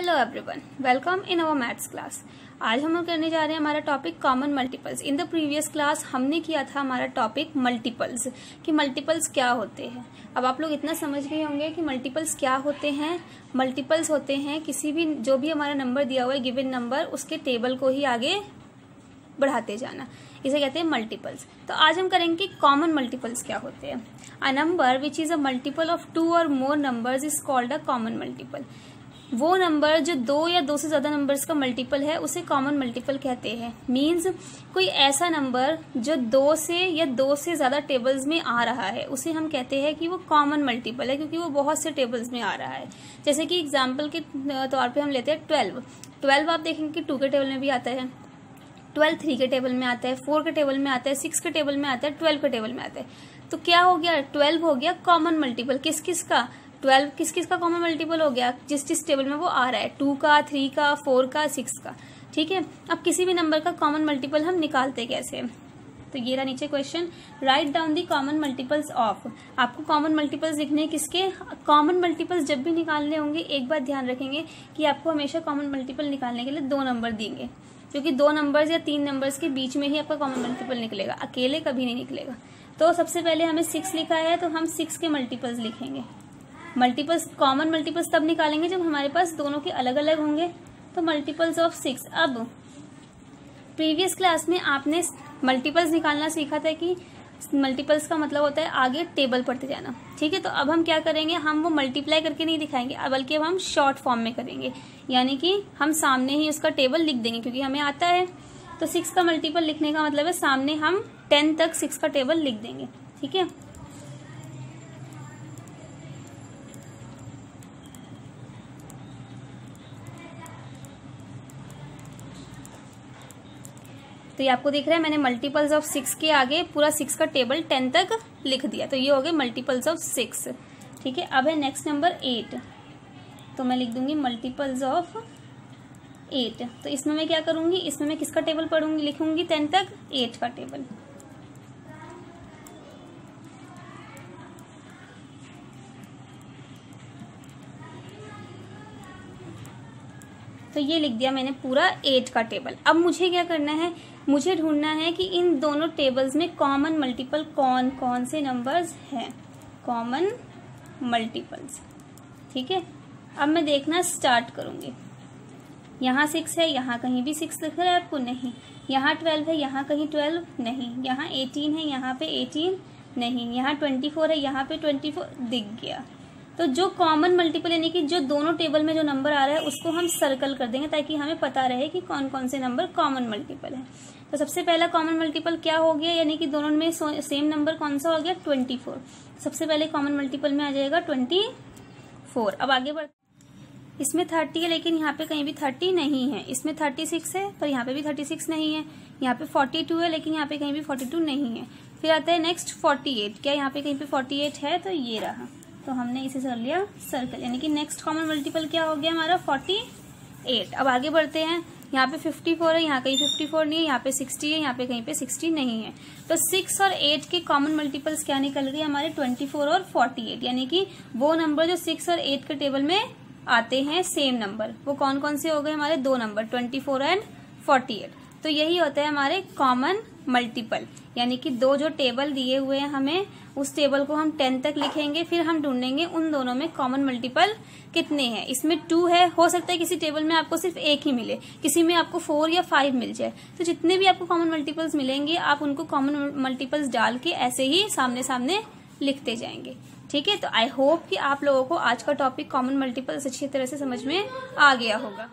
Hello everyone, welcome in our maths class. आज हम लोग करने जा रहे हैं हमारा topic common multiples. In the previous class हमने किया था हमारा टॉपिक मल्टीपल्स कि मल्टीपल्स क्या होते हैं। अब आप लोग इतना समझ गए होंगे कि मल्टीपल्स क्या होते हैं। मल्टीपल्स होते हैं किसी भी जो भी हमारा नंबर दिया हुआ है गिवन नंबर, उसके टेबल को ही आगे बढ़ाते जाना, इसे कहते हैं मल्टीपल्स। तो आज हम करेंगे कॉमन मल्टीपल्स क्या होते हैं। A number which is a multiple of 2 और मोर numbers is called a common multiple. वो नंबर जो 2 या 2 से ज्यादा नंबर्स का मल्टीपल है उसे कॉमन मल्टीपल कहते हैं। मींस कोई ऐसा नंबर जो 2 से या 2 से ज्यादा टेबल्स में आ रहा है उसे हम कहते हैं कि वो कॉमन मल्टीपल है, क्योंकि वो बहुत से टेबल्स में आ रहा है। जैसे कि एग्जाम्पल के तौर पे हम लेते हैं 12 आप देखेंगे कि 2 के टेबल में भी आता है, 12 3 के टेबल में आता है, 4 के टेबल में आता है, 6 के टेबल में आता है, 12 के टेबल में आता है। तो क्या हो गया, 12 हो गया कॉमन मल्टीपल। किस किस का 12 किस किस का कॉमन मल्टीपल हो गया, जिस जिस टेबल में वो आ रहा है, 2 का, 3 का, 4 का, 6 का। ठीक है, अब किसी भी नंबर का कॉमन मल्टीपल हम निकालते कैसे। तो ये रहा नीचे question, write down the common multiples of. आपको कॉमन मल्टीपल्स लिखने किसके, कॉमन मल्टीपल्स जब भी निकालने होंगे एक बात ध्यान रखेंगे कि आपको हमेशा कॉमन मल्टीपल निकालने के लिए 2 नंबर देंगे, क्योंकि 2 नंबर्स या 3 नंबर्स के बीच में ही आपका कॉमन मल्टीपल निकलेगा, अकेले कभी नहीं निकलेगा। तो सबसे पहले हमें 6 लिखा है तो हम 6 के मल्टीपल्स लिखेंगे। मल्टीपल्स कॉमन मल्टीपल्स तब निकालेंगे जब हमारे पास दोनों के अलग अलग होंगे। तो मल्टीपल्स ऑफ 6। अब प्रीवियस क्लास में आपने मल्टीपल्स निकालना सीखा था कि मल्टीपल्स का मतलब होता है आगे टेबल पढ़ते जाना। ठीक है, तो अब हम क्या करेंगे, हम वो मल्टीप्लाई करके नहीं दिखाएंगे, बल्कि अब हम शॉर्ट फॉर्म में करेंगे, यानी कि हम सामने ही उसका टेबल लिख देंगे क्योंकि हमें आता है। तो 6 का मल्टीपल लिखने का मतलब है सामने हम 10 तक 6 का टेबल लिख देंगे। ठीक है, तो ये आपको दिख रहा है मैंने मल्टीपल्स ऑफ 6 के आगे पूरा 6 का टेबल 10 तक लिख दिया। तो ये हो गए मल्टीपल्स ऑफ 6। ठीक है, अब है नेक्स्ट नंबर 8। तो मैं लिख दूंगी मल्टीपल्स ऑफ 8। तो इसमें मैं क्या करूंगी, इसमें मैं किसका टेबल पढ़ूंगी, लिखूंगी 10 तक 8 का टेबल। तो ये लिख दिया मैंने पूरा 8 का टेबल। अब मुझे क्या करना है, मुझे ढूंढना है कि इन दोनों टेबल्स में कॉमन मल्टीपल कौन कौन से नंबर्स हैं, कॉमन मल्टीपल्स। ठीक है, अब मैं देखना स्टार्ट करूंगी। यहाँ 6 है, यहाँ कहीं भी 6 लिख रहा है आपको, नहीं। यहाँ 12 है, यहाँ कहीं 12 नहीं। यहाँ 18 है, यहाँ पे 18 नहीं। यहाँ 24 है, यहाँ पे 24 दिख गया। तो जो कॉमन मल्टीपल यानी कि जो दोनों टेबल में जो नंबर आ रहा है उसको हम सर्कल कर देंगे ताकि हमें पता रहे कि कौन कौन से नंबर कॉमन मल्टीपल है। तो सबसे पहला कॉमन मल्टीपल क्या हो गया, यानी कि दोनों में सेम नंबर कौन सा हो गया, 24। सबसे पहले कॉमन मल्टीपल में आ जाएगा 24। अब आगे बढ़, इसमें 30 है लेकिन यहाँ पे कहीं भी 30 नहीं है। इसमें 36 है पर यहाँ पे भी 36 नहीं है। यहाँ पे 42 है लेकिन यहाँ पे कहीं भी 42 नहीं है। फिर आता है नेक्स्ट 48। क्या यहाँ पे कहीं पे 48 है, तो ये रहा। तो हमने इसे कर लिया सर्कल, यानी कि नेक्स्ट कॉमन मल्टीपल क्या हो गया हमारा 48। अब आगे बढ़ते हैं, यहाँ पे 54 है, यहाँ कहीं 54 नहीं है, यहाँ पे 60 है, यहाँ पे कहीं पे 60 नहीं है। तो 6 और 8 के कॉमन मल्टीपल्स क्या निकल रही है हमारे 24 और 48, यानी कि वो नंबर जो 6 और 8 के टेबल में आते हैं सेम नंबर, वो कौन कौन से हो गए हमारे 2 नंबर 24 एंड 48। तो यही होता है हमारे कॉमन मल्टीपल, यानी कि 2 जो टेबल दिए हुए हैं हमें उस टेबल को हम 10 तक लिखेंगे, फिर हम ढूंढेंगे उन दोनों में कॉमन मल्टीपल कितने हैं। इसमें 2 है, हो सकता है किसी टेबल में आपको सिर्फ 1 ही मिले, किसी में आपको 4 या 5 मिल जाए। तो जितने भी आपको कॉमन मल्टीपल्स मिलेंगे आप उनको कॉमन मल्टीपल्स डाल के ऐसे ही सामने सामने लिखते जाएंगे। ठीक है, तो आई होप कि आप लोगों को आज का टॉपिक कॉमन मल्टीपल्स अच्छी तरह से समझ में आ गया होगा।